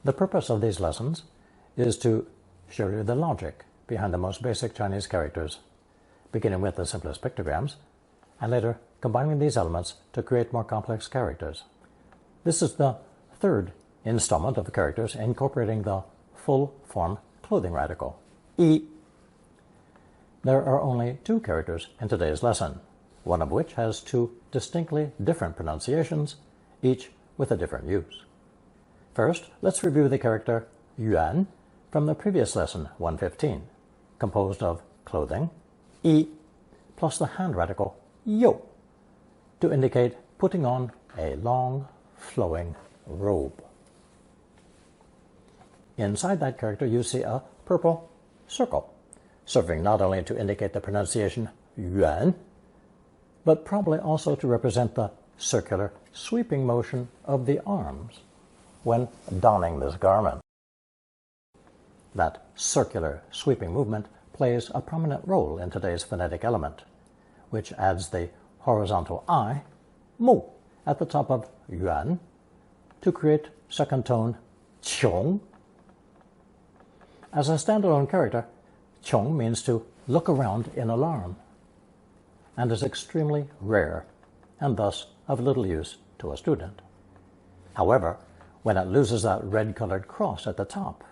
The purpose of these lessons is to show you the logic behind the most basic Chinese characters, beginning with the simplest pictograms, and later combining these elements to create more complex characters. This is the third installment of the characters incorporating the full-form clothing radical, yi. There are only two characters in today's lesson, one of which has two distinctly different pronunciations, each with a different use. First, let's review the character yuan from the previous lesson 115, composed of clothing, yi, plus the hand radical you, to indicate putting on a long, flowing robe. Inside that character, you see a purple circle, serving not only to indicate the pronunciation yuan, but probably also to represent the circular sweeping motion of the arms when donning this garment. That circular sweeping movement plays a prominent role in today's phonetic element, which adds the horizontal I, mu, at the top of yuan to create second tone qiong. As a standalone character, qiong means to look around in alarm and is extremely rare and thus of little use to a student. However, when it loses that red-colored cross at the top,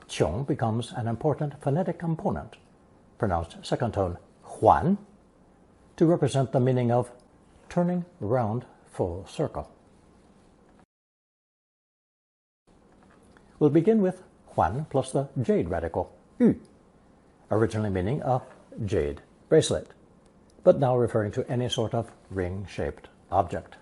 qiong becomes an important phonetic component, pronounced second tone huan, to represent the meaning of turning round full circle. We'll begin with huan plus the jade radical yu, originally meaning a jade bracelet, but now referring to any sort of ring-shaped object.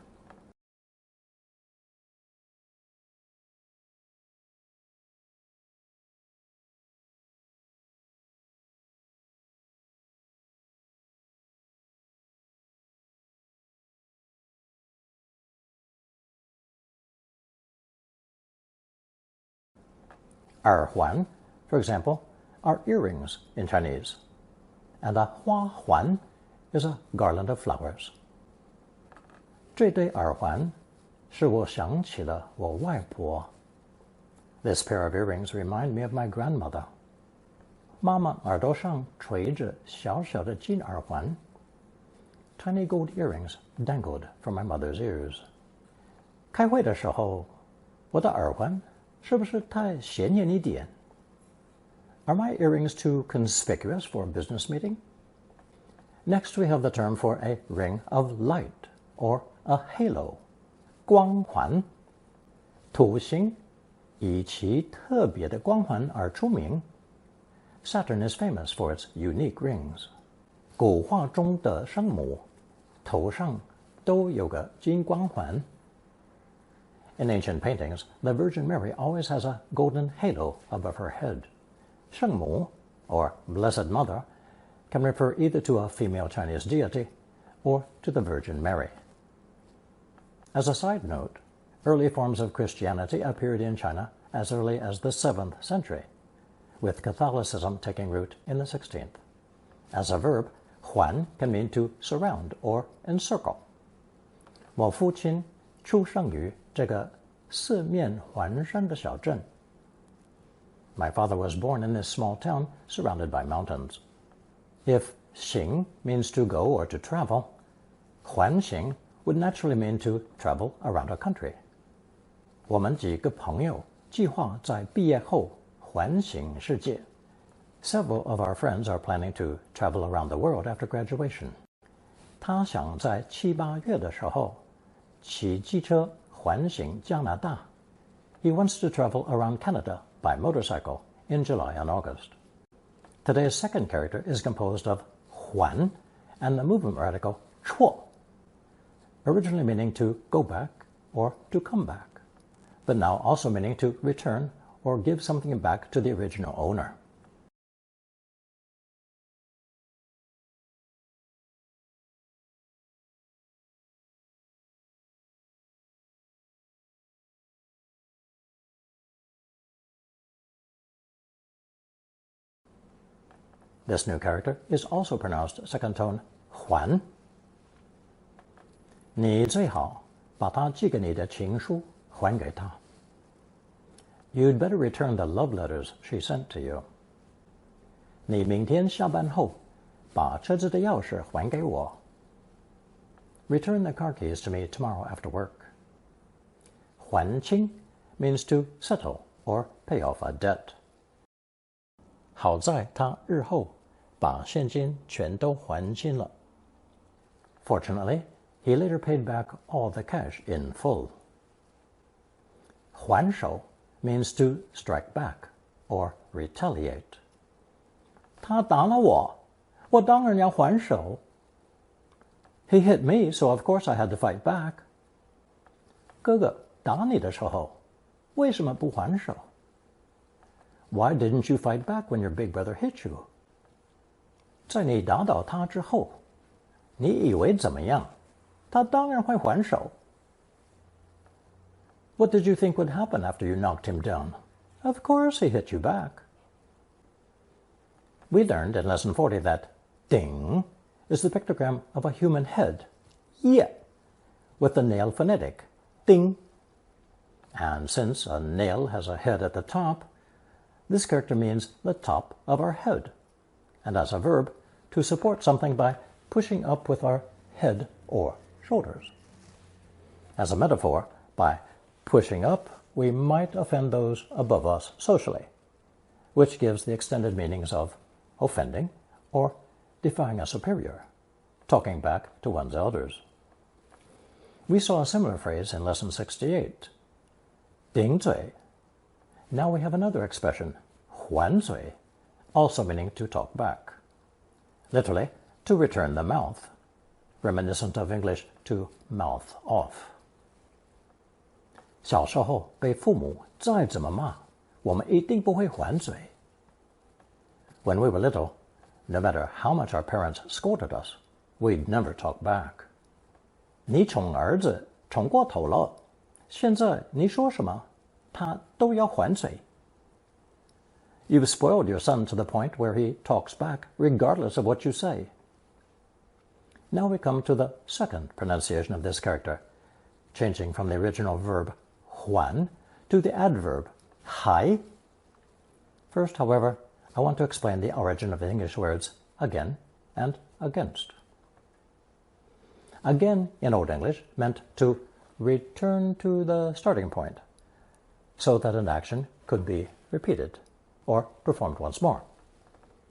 Huan, for example, are earrings in Chinese, and a hua huan is a garland of flowers. 这对耳环使我想起了我外婆. This pair of earrings remind me of my grandmother. 妈妈耳朵上垂着小小的金耳环. Tiny gold earrings dangled from my mother's ears. 开会的时候，我的耳环是不是太显眼一点? Are my earrings too conspicuous for a business meeting? Next, we have the term for a ring of light, or a halo, 光环. 土星以其特别的光环而出名. Saturn is famous for its unique rings. 古画中的圣母头上都有个金光环. In ancient paintings, the Virgin Mary always has a golden halo above her head. 圣母, or Blessed Mother, can refer either to a female Chinese deity or to the Virgin Mary. As a side note, early forms of Christianity appeared in China as early as the 7th century, with Catholicism taking root in the 16th. As a verb, huan can mean to surround or encircle. 我父亲出生于这个四面环山的小镇. My father was born in this small town surrounded by mountains. If xing means to go or to travel, huanxing would naturally mean to travel around a country. 我们几个朋友计划在毕业后环行世界. Several of our friends are planning to travel around the world after graduation. 他想在7、8月的时候骑机车环行加拿大. He wants to travel around Canada by motorcycle in July and August. Today's second character is composed of huan and the movement radical chuo, originally meaning to go back or to come back, but now also meaning to return or give something back to the original owner. This new character is also pronounced second tone huan. 你最好把他寄给你的情书还给他. You'd better return the love letters she sent to you. 你明天下班后把车子的钥匙还给我。Return the car keys to me tomorrow after work. 还清 means to settle or pay off a debt. 好在他日后把现金全都还清了。Fortunately, he later paid back all the cash in full. 还手 means to strike back or retaliate. 他打了我，我当然要还手。He hit me, so of course I had to fight back. 哥哥打你的时候，为什么不还手？ Why didn't you fight back when your big brother hit you? 在你打倒他之后，你以为怎么样？他当然会还手。What did you think would happen after you knocked him down? Of course he hit you back. We learned in lesson 40 that ding is the pictogram of a human head, yeah, with the nail phonetic, ding. And since a nail has a head at the top, this character means the top of our head, and as a verb, to support something by pushing up with our head or shoulders. As a metaphor, by pushing up, we might offend those above us socially, which gives the extended meanings of offending or defying a superior, talking back to one's elders. We saw a similar phrase in lesson 68, 顶嘴. Now we have another expression, 还嘴, also meaning to talk back. Literally, to return the mouth, reminiscent of English to mouth off. 小时候被父母再怎么骂，我们一定不会还嘴。When we were little, no matter how much our parents scolded us, we'd never talk back. 你宠儿子宠过头了，现在你说什么，他都要还嘴。You've spoiled your son to the point where he talks back regardless of what you say. Now we come to the second pronunciation of this character, changing from the original verb 还 to the adverb 还. First, however, I want to explain the origin of the English words again and against. Again in Old English meant to return to the starting point, so that an action could be repeated or performed once more,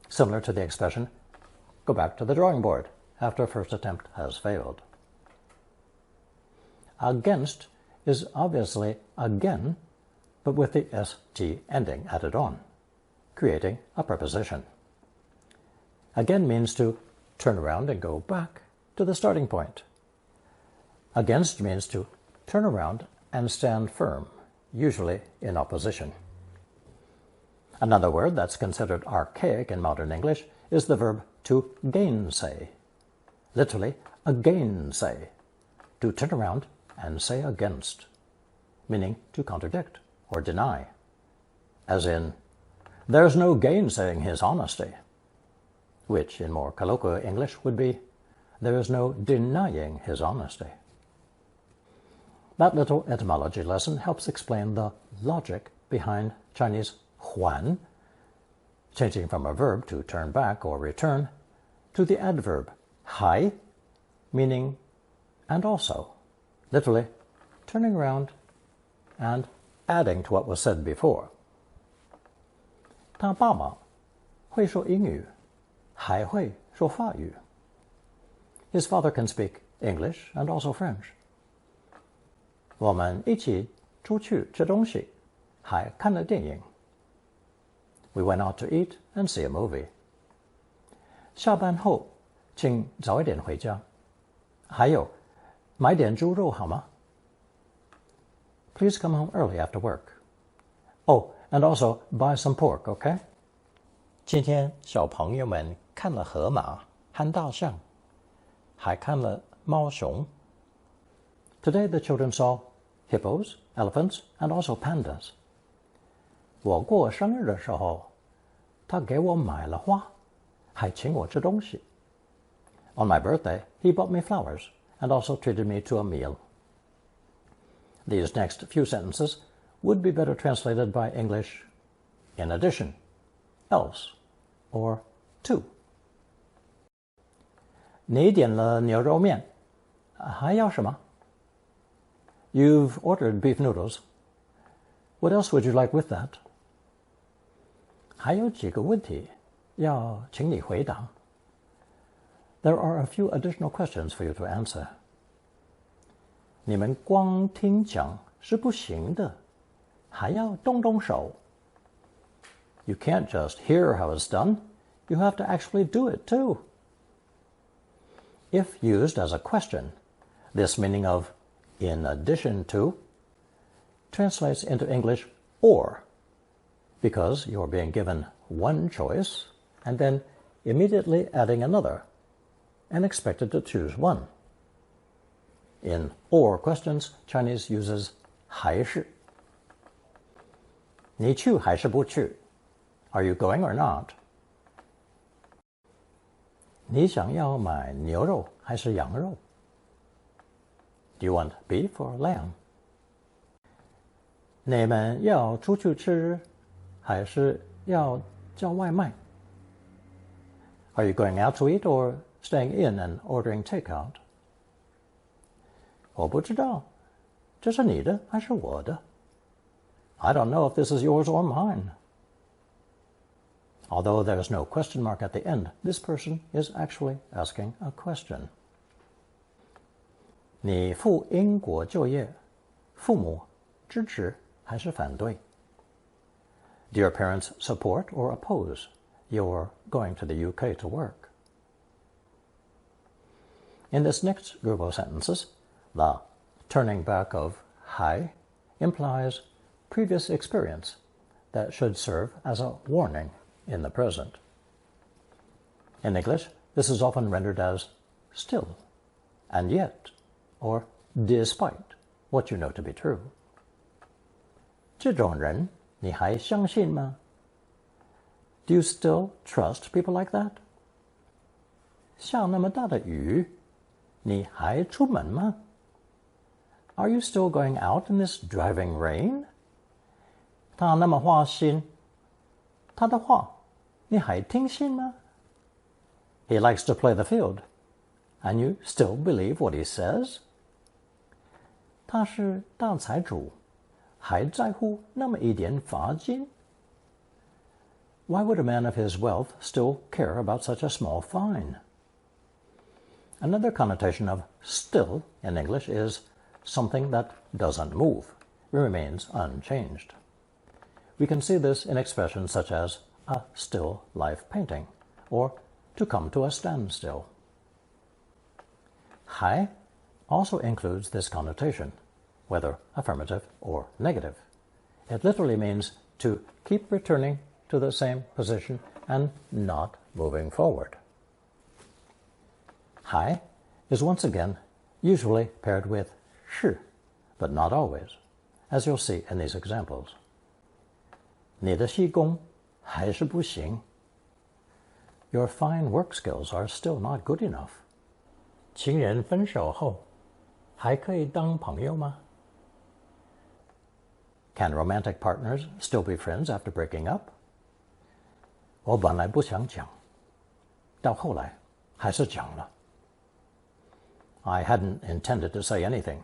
similar to the expression, go back to the drawing board after a first attempt has failed. Against is obviously again, but with the st ending added on, creating a preposition. Again means to turn around and go back to the starting point. Against means to turn around and stand firm, usually in opposition. Another word that's considered archaic in modern English is the verb to gainsay. Literally, againsay, to turn around and say against, meaning to contradict or deny. As in, there's no gainsaying his honesty, which in more colloquial English would be, there is no denying his honesty. That little etymology lesson helps explain the logic behind Chinese 还, changing from a verb to turn back or return, to the adverb 还, meaning and also, literally turning around and adding to what was said before. 他爸爸会说英语，还会说法语。His father can speak English and also French. 我们一起出去吃东西，还看了电影。We went out to eat and see a movie. 下班后，请早一点回家。还有，买点猪肉好吗？ Please come home early after work. Oh, and also buy some pork, okay? 今天小朋友们看了河马和大象，还看了猫熊。Today the children saw hippos, elephants, and also pandas. 我过生日的时候，他给我买了花，还请我吃东西。On my birthday, he bought me flowers and also treated me to a meal. These next few sentences would be better translated by English in addition, else, or to. 你点了牛肉面，还要什么？ You've ordered beef noodles. What else would you like with that? 还有几个问题要请你回答。There are a few additional questions for you to answer. 你们光听讲是不行的，还要动动手。You can't just hear how it's done. You have to actually do it too. If used as a question, this meaning of in addition to translates into English or, because you're being given one choice and then immediately adding another and expected to choose one. In or questions, Chinese uses 还是。你去还是不去？ Are you going or not? 你想要买牛肉还是羊肉？ Do you want beef or lamb? 你们要出去吃还是要叫外卖？ Are you going out to eat or staying in and ordering takeout? 我不知道，这是你的还是我的？ I don't know if this is yours or mine. Although there is no question mark at the end, this person is actually asking a question. 你赴英国就业，父母支持还是反对？ Do your parents support or oppose your going to the UK to work? In this next group of sentences, the turning back of 还 implies previous experience that should serve as a warning in the present. In English, this is often rendered as still, and yet, or despite what you know to be true. 这种人你还相信吗？ Do you still trust people like that? 下那么大的雨，你还出门吗？ Are you still going out in this driving rain? 他那么花心，他的话你还听信吗？ He likes to play the field, and you still believe what he says? 他是大财主，还在乎那么一点罚金？ Why would a man of his wealth still care about such a small fine? Another connotation of still in English is something that doesn't move, remains unchanged. We can see this in expressions such as a still life painting, or to come to a standstill. 还 also includes this connotation, whether affirmative or negative. It literally means to keep returning to the same position and not moving forward. 还 is once again usually paired with 是, but not always, as you'll see in these examples. 你的西工还是不行。 Your fine work skills are still not good enough. 情人分手后还可以当朋友吗？ Can romantic partners still be friends after breaking up? 我本来不想讲，到后来还是讲了。I hadn't intended to say anything,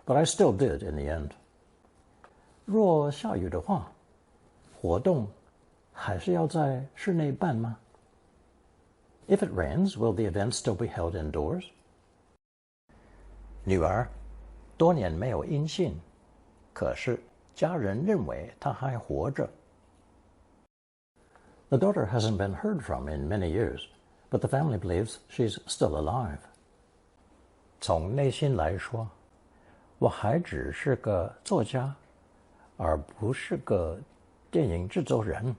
but I still did in the end. 若下雨的话，活动还是要在室内办吗？ If it rains, will the event still be held indoors? 女儿多年没有音信，可是家人认为她还活着。The daughter hasn't been heard from in many years, but the family believes she's still alive. 从内心来说，我还只是个作家，而不是个电影制作人。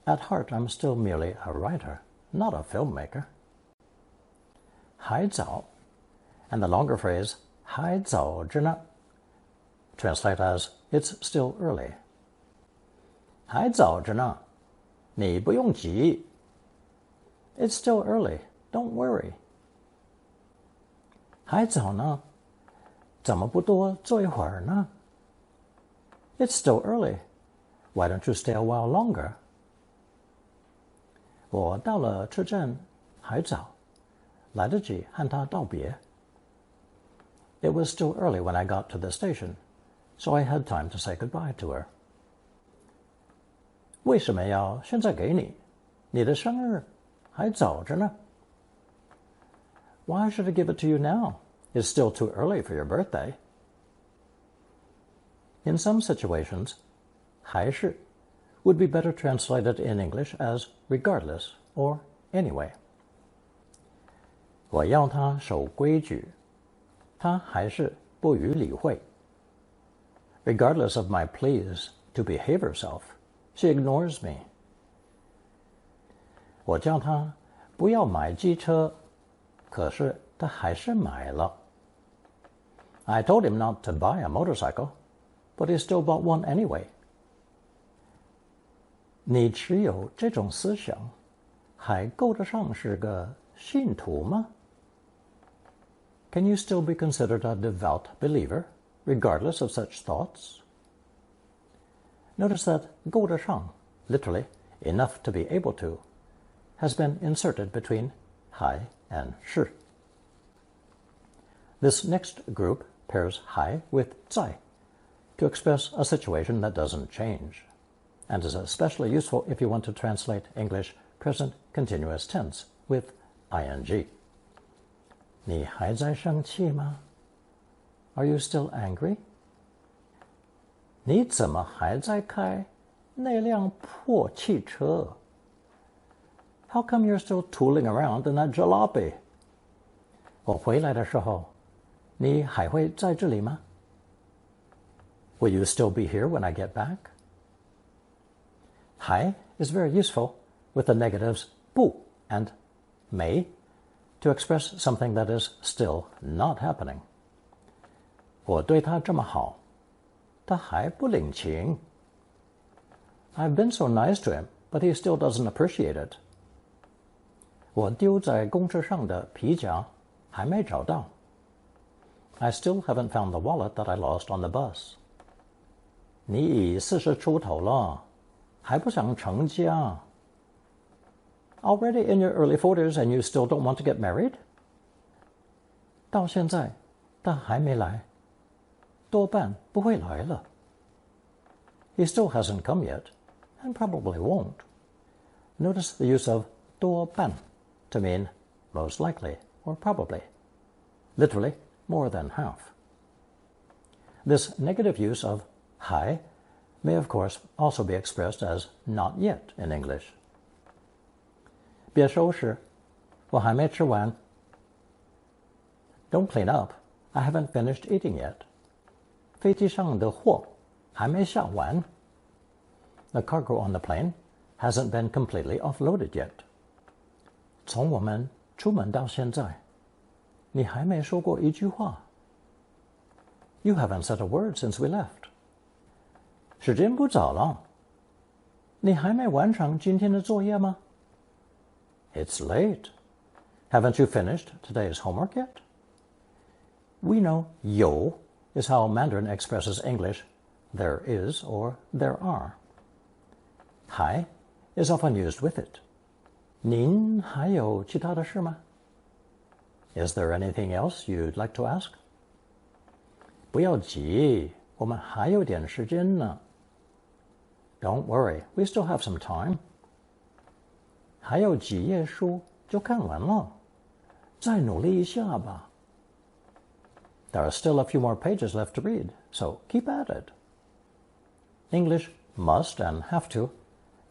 At heart, I'm still merely a writer, not a filmmaker. 还早 and the longer phrase 还早着呢 translate as it's still early. 还早着呢，你不用急。It's still early, don't worry. 还早呢，怎么不多坐一会儿呢？ It's still early. Why don't you stay a while longer? 我到了车站还早，来得及和他道别。It was still early when I got to the station, so I had time to say goodbye to her. 为什么要现在给你？你的生日还早着呢。Why should I give it to you now? It's still too early for your birthday. In some situations, 还是 would be better translated in English as regardless or anyway. 我要他守规矩，他还是不予理会。Regardless of my pleas to behave herself, she ignores me. 我叫他不要买机车，可是他还是买了。I told him not to buy a motorcycle, but he still bought one anyway. 你持有这种思想，还够得上是个信徒吗？ Can you still be considered a devout believer, regardless of such thoughts? Notice that 够得上, literally, enough to be able to, has been inserted between 还 and 是. This next group pairs 还 with 在 to express a situation that doesn't change, and is especially useful if you want to translate English present continuous tense with ing. 你还在生气吗？ Are you still angry? 你怎么还在开那辆破汽车？ How come you're still tooling around in that jalopy? 我回来的时候，你还会在这里吗？ Will you still be here when I get back? 还 is very useful with the negatives 不 and 没 to express something that is still not happening. 我对他这么好，他还不领情。I've been so nice to him, but he still doesn't appreciate it. 我丢在公车上的皮夹还没找到。I still haven't found the wallet that I lost on the bus. 你已40出头了，还不想成家。Already in your early 40s and you still don't want to get married? 到现在，他还没来，多半不会来了。He still hasn't come yet, and probably won't. Notice the use of 多半 to mean most likely or probably. Literally, more than half. This negative use of 还 may of course also be expressed as not yet in English. 别收拾，我还没吃完。Don't clean up, I haven't finished eating yet. 飞机上的货还没下完。The cargo on the plane hasn't been completely offloaded yet. 从我们出门到现在，你还没说过一句话。You haven't said a word since we left. 时间不早了，你还没完成今天的作业吗？ It's late. Haven't you finished today's homework yet? We know 有 is how Mandarin expresses English, there is or there are. 还 is often used with it. 您还有其他的事吗？ Is there anything else you'd like to ask? 不要急，我们还有点时间呢。Don't worry, we still have some time. 还有几页书就看完了，再努力一下吧。There are still a few more pages left to read, so keep at it. English must and have to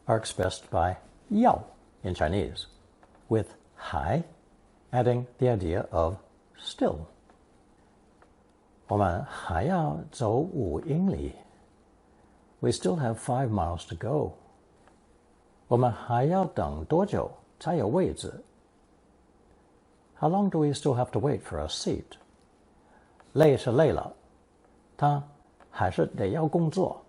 are expressed by 要 in Chinese, with 还 adding the idea of still. 我们还要走5英里。We still have 5 miles to go. 我们还要等多久才有位子？ How long do we still have to wait for a seat? 累是累了，他还是得要工作。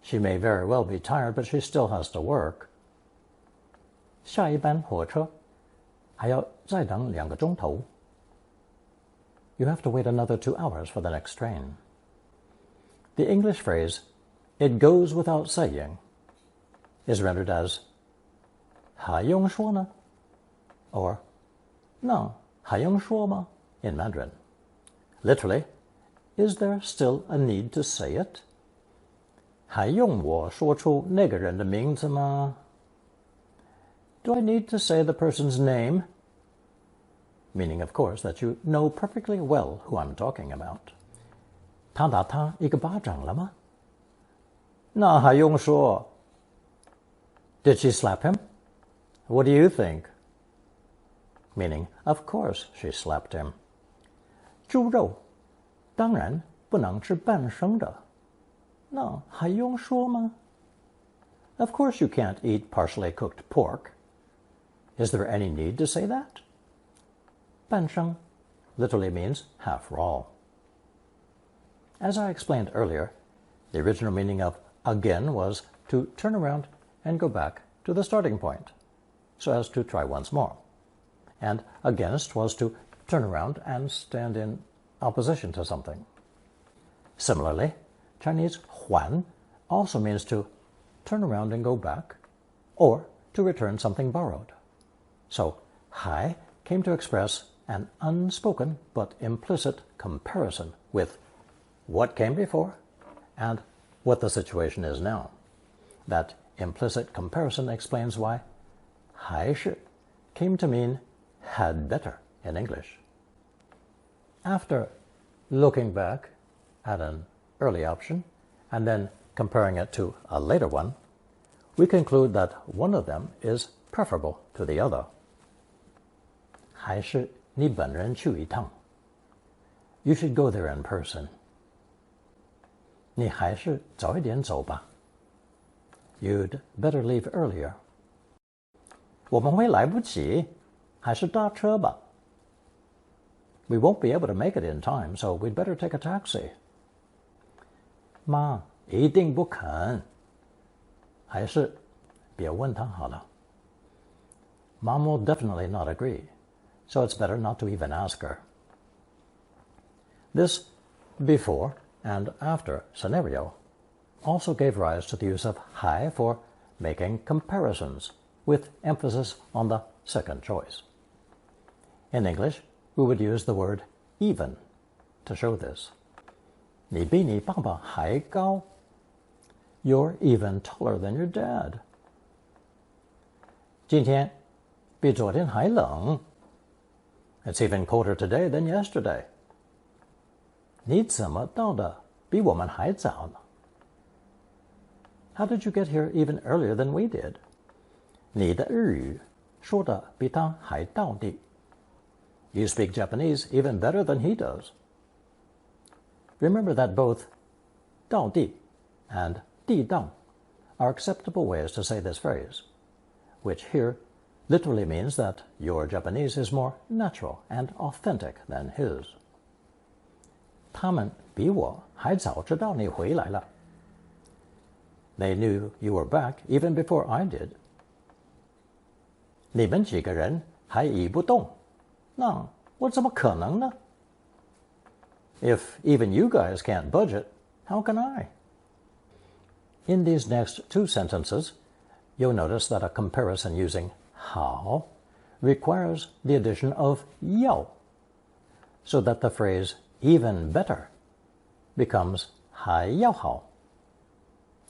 She may very well be tired, but she still has to work. 下一班火车还要再等2个钟头。you have to wait another 2 hours for the next train. The English phrase, "it goes without saying," is rendered as 还用说呢? or 那还用说吗? in Mandarin. Literally, is there still a need to say it? 还用我说出那个人的名字吗? Do I need to say the person's name? Meaning, of course, that you know perfectly well who I'm talking about. 他打他一个巴掌了吗? 那还用说. Did she slap him? What do you think? Meaning, of course she slapped him. 猪肉当然不能吃半生的。那还用说吗? Of course you can't eat partially cooked pork. Is there any need to say that? 半生 literally means half raw. As I explained earlier, the original meaning of again was to turn around and go back to the starting point, so as to try once more. And against was to turn around and stand in opposition to something. Similarly, Chinese 还 also means to turn around and go back, or to return something borrowed. So, 还 came to express an unspoken but implicit comparison with what came before and what the situation is now. That implicit comparison explains why 还是 came to mean had better in English. After looking back at an early option and then comparing it to a later one, we conclude that one of them is preferable to the other. 还是你本人去一趟. You should go there in person. 你还是早一点走吧. You'd better leave earlier. 我们会来不及，还是搭车吧. We won't be able to make it in time, so we'd better take a taxi. 妈一定不肯，还是别问她好了. Mom will definitely not agree, so it's better not to even ask her. This before and after scenario also gave rise to the use of 还 for making comparisons, with emphasis on the second choice. In English, we would use the word even to show this. 你比你爸爸还高. You're even taller than your dad. 今天比昨天还冷. It's even colder today than yesterday. 你怎么到的比我们还早呢? How did you get here even earlier than we did? 你的日语说的比他还道地. You speak Japanese even better than he does. Remember that both 道地 and 地道 are acceptable ways to say this phrase, which here literally means that your Japanese is more natural and authentic than his. 他们比我还早知道你回来了. They knew you were back even before I did. 你们几个人还移不动，那我怎么可能呢? If even you guys can't budget, how can I? In these next two sentences, you'll notice that a comparison using 好 requires the addition of 要, so that the phrase even better becomes 还要好.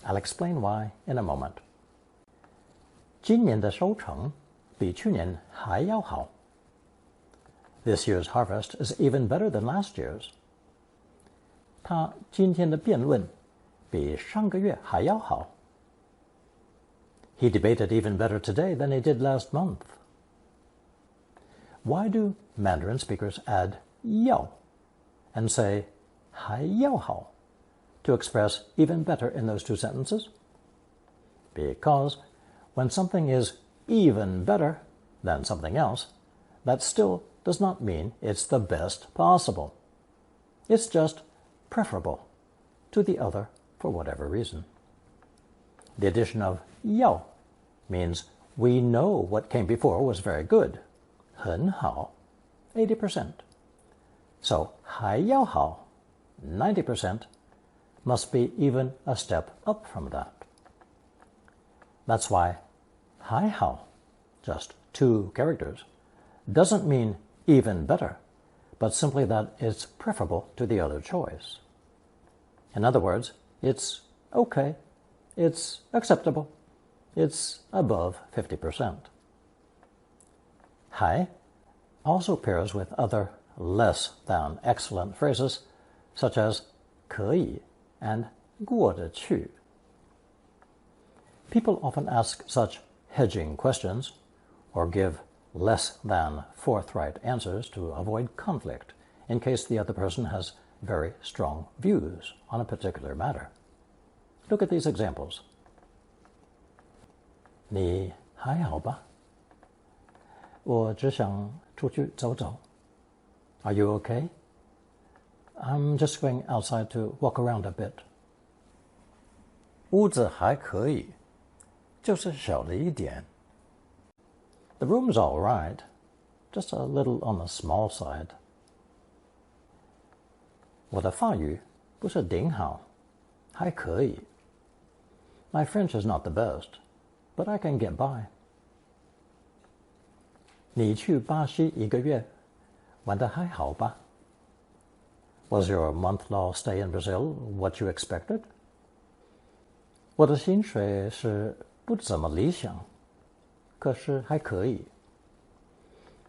I'll explain why in a moment. 今年的收成比去年还要好. This year's harvest is even better than last year's. 他今天的辩论比上个月还要好. He debated even better today than he did last month. Why do Mandarin speakers add 要 and say 还要好 to express even better in those two sentences? Because when something is even better than something else, that still does not mean it's the best possible. It's just preferable to the other for whatever reason. The addition of 要 means we know what came before was very good, 很好, 80%. So 还要好 90% must be even a step up from that. That's why 还好, just 2 characters, doesn't mean even better, but simply that it's preferable to the other choice. In other words, it's okay, it's acceptable, it's above 50%. 还 also pairs with other less than excellent phrases such as 可以 and 过得去. People often ask such hedging questions or give less than forthright answers to avoid conflict in case the other person has very strong views on a particular matter. Look at these examples. 你还好吧？我只想出去走走。Are you okay? I'm just going outside to walk around a bit. 屋子还可以，就是小了一点。The room's all right, just a little on the small side. 我的法语不是顶好，还可以。My French is not the best, but I can get by. 你去巴西1个月，玩得还好吧？ Was your month-long stay in Brazil what you expected? 我的薪水是不怎么理想，可是还可以。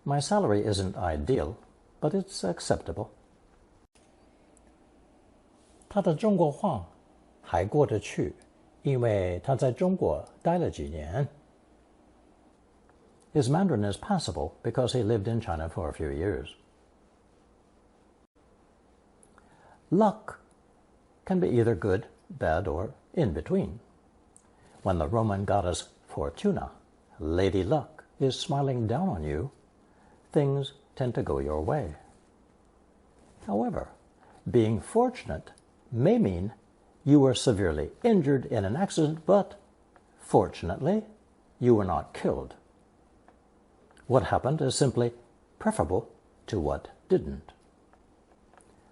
My salary isn't ideal, but it's acceptable. 他的中国话还过得去，因为他在中国待了几年。His Mandarin is passable because he lived in China for a few years. Luck can be either good, bad, or in between. When the Roman goddess Fortuna, Lady Luck, is smiling down on you, things tend to go your way. However, being fortunate may mean you were severely injured in an accident, but fortunately, you were not killed. What happened is simply preferable to what didn't.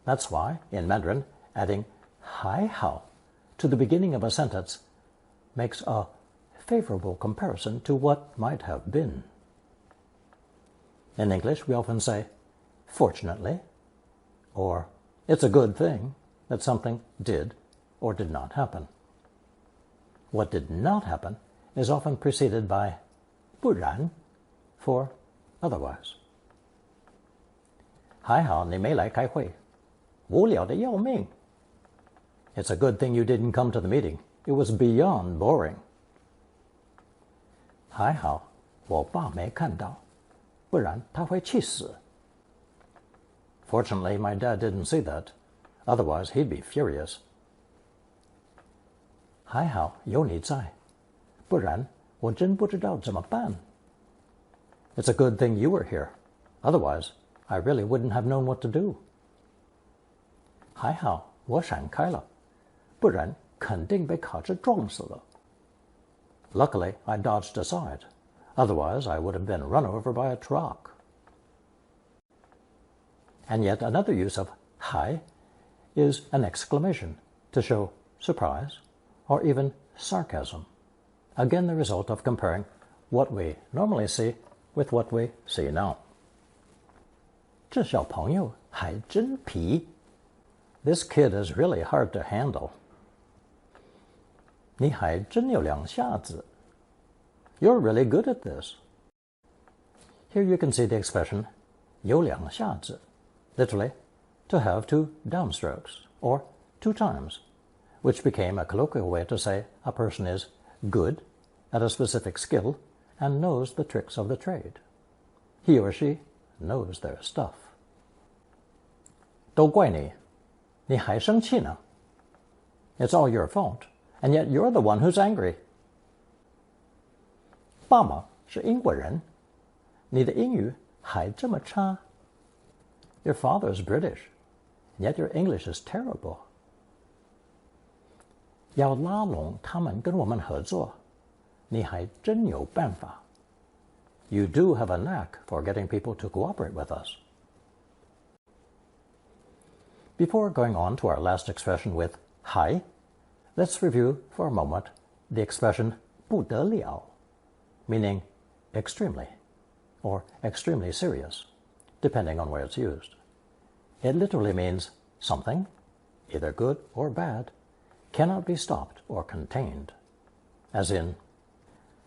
That's why, in Mandarin, adding 还好 to the beginning of a sentence makes a favorable comparison to what might have been. In English, we often say, fortunately, or it's a good thing that something did or did not happen. What did not happen is often preceded by 不然 for otherwise. 还好你没来开会，无聊得要命。It's a good thing you didn't come to the meeting. It was beyond boring. 还好我爸没看到，不然他会气死。Fortunately, my dad didn't see that. Otherwise, he'd be furious. 还好有你在，不然我真不知道怎么办。It's a good thing you were here. Otherwise, I really wouldn't have known what to do. 还好我闪开了，不然肯定被卡车撞死了。Luckily, I dodged aside. Otherwise, I would have been run over by a truck. And yet another use of 还 is an exclamation to show surprise or even sarcasm. Again, the result of comparing what we normally see with what we see now. 这小朋友还真皮。This kid is really hard to handle. 你还真有两下子。You're really good at this. Here you can see the expression 有两下子, literally, to have 2 downstrokes, or 2 times, which became a colloquial way to say a person is good at a specific skill and knows the tricks of the trade. He or she knows their stuff. 都怪你，你还生气呢。It's all your fault, and yet you're the one who's angry. 爸妈是英国人，你的英语还这么差。Your father's British, and yet your English is terrible. 要拉拢他们跟我们合作，你还真有办法。You do have a knack for getting people to cooperate with us. Before going on to our last expression with 还, let's review for a moment the expression 不得了, meaning extremely or extremely serious, depending on where it's used. It literally means something, either good or bad, cannot be stopped or contained, as in,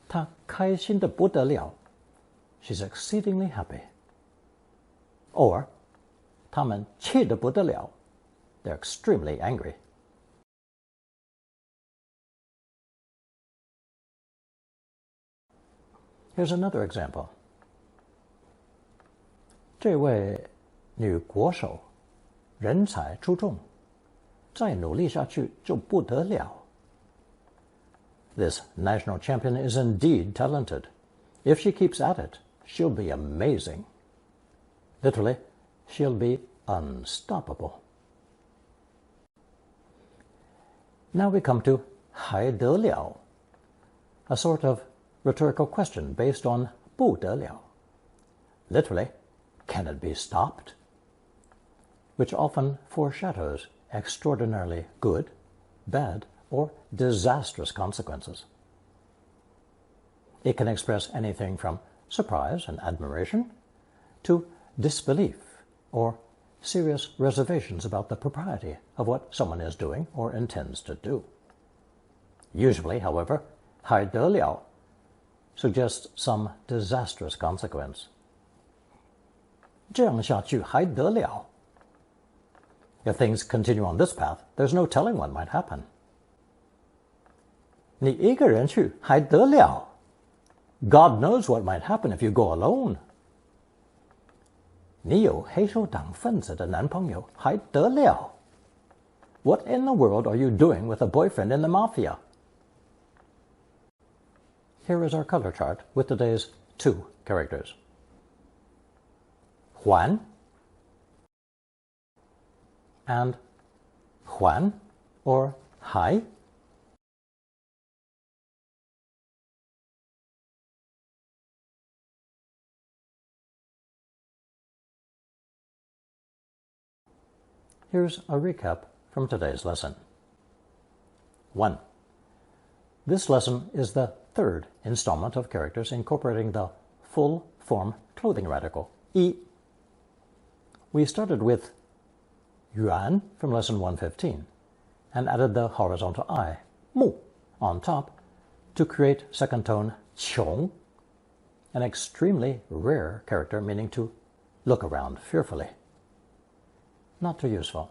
她开心得不得了, she's exceedingly happy. Or, 他们气得不得了, they're extremely angry. Here's another example. 这位女国手人才出众，再努力下去就不得了。This national champion is indeed talented. If she keeps at it, she'll be amazing. Literally, she'll be unstoppable. Now we come to 还得了, a sort of rhetorical question based on 不得了. Literally, can it be stopped? Which often foreshadows extraordinarily good, bad, or disastrous consequences. It can express anything from surprise and admiration to disbelief or serious reservations about the propriety of what someone is doing or intends to do. Usually, however, 还得了 suggests some disastrous consequence. 这样下去还得了. If things continue on this path, there's no telling what might happen. 你一个人去还得了. God knows what might happen if you go alone. 你有黑手党分子的男朋友还得了. What in the world are you doing with a boyfriend in the mafia? Here is our color chart with today's 2 characters. 还 and 还 or 还. Here's a recap from today's lesson. 1. This lesson is the 3rd installment of characters incorporating the full form clothing radical, 一. We started with yuan from lesson 115 and added the horizontal I, 木, on top to create second tone 穷, an extremely rare character meaning to look around fearfully. Not too useful.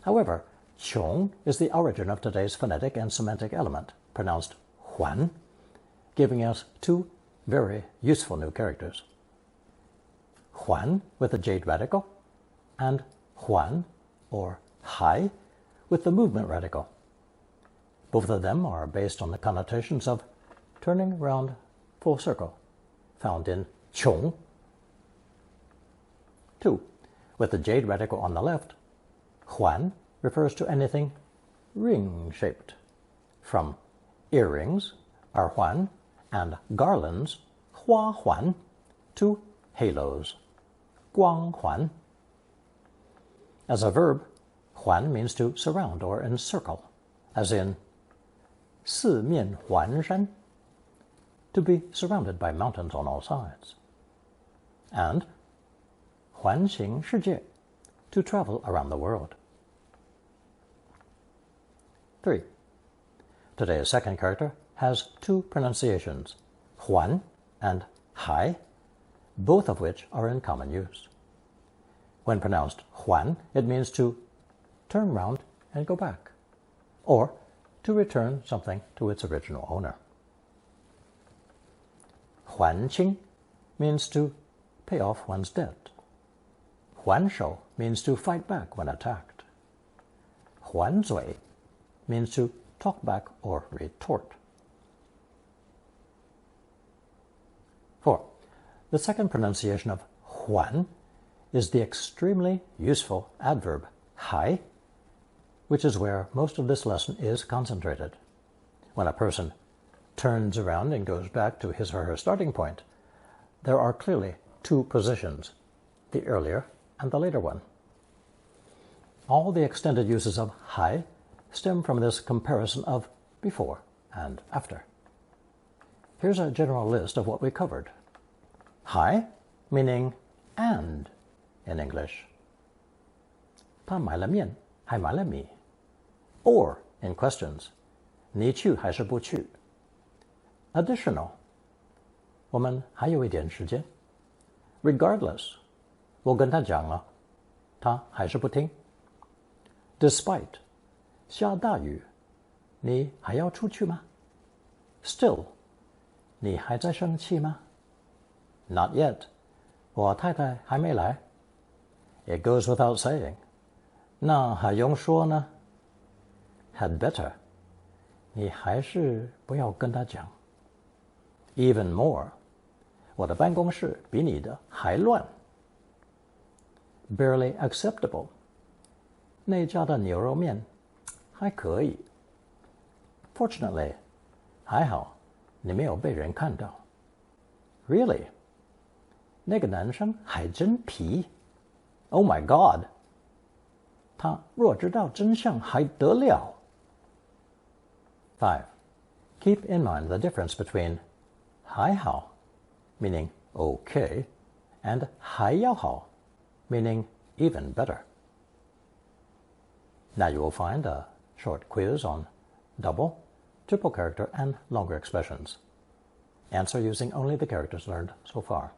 However, 穷 is the origin of today's phonetic and semantic element, pronounced 还, giving us 2 very useful new characters. 还 with the jade radical, and 还 or 还 with the movement radical. Both of them are based on the connotations of turning round full circle, found in 穷. 2. With the jade radical on the left, 还 refers to anything ring-shaped, from earrings, 耳环, and garlands, 花环, to halos, 光环. As a verb, 环 means to surround or encircle, as in 四面环山, to be surrounded by mountains on all sides, and 环行世界, to travel around the world. 3. Today's second character has 2 pronunciations, 还 and 还, both of which are in common use. When pronounced 还, it means to turn round and go back, or to return something to its original owner. 还清 means to pay off one's debt. 还手 means to fight back when attacked. 还嘴 means to talk back or retort. 4. The second pronunciation of 还 is the extremely useful adverb 还, which is where most of this lesson is concentrated. When a person turns around and goes back to his or her starting point, there are clearly 2 positions, the earlier and the later one. All the extended uses of 还 stem from this comparison of before and after. Here's a general list of what we covered. 还 meaning and in English. 他买了面，还买了米。Or in questions. 你去还是不去？ Additional. 我们还有一点时间。Regardless. 我跟他讲了，他还是不听。Despite. 下大雨，你还要出去吗？ Still. 你还在生气吗？ Not yet. 我太太还没来。It goes without saying. 那还用说呢？ Had better. 你还是不要跟他讲。Even more. 我的办公室比你的还乱。Barely acceptable. 那家的牛肉面还可以。Fortunately. 还好你没有被人看到。Really? 那个男生还真皮。Oh my God. 他若知道真相还得了。5. Keep in mind the difference between 还好 meaning okay and 还要好 meaning even better. Now you will find a short quiz on double, triple character, and longer expressions. Answer using only the characters learned so far.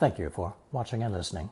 Thank you for watching and listening.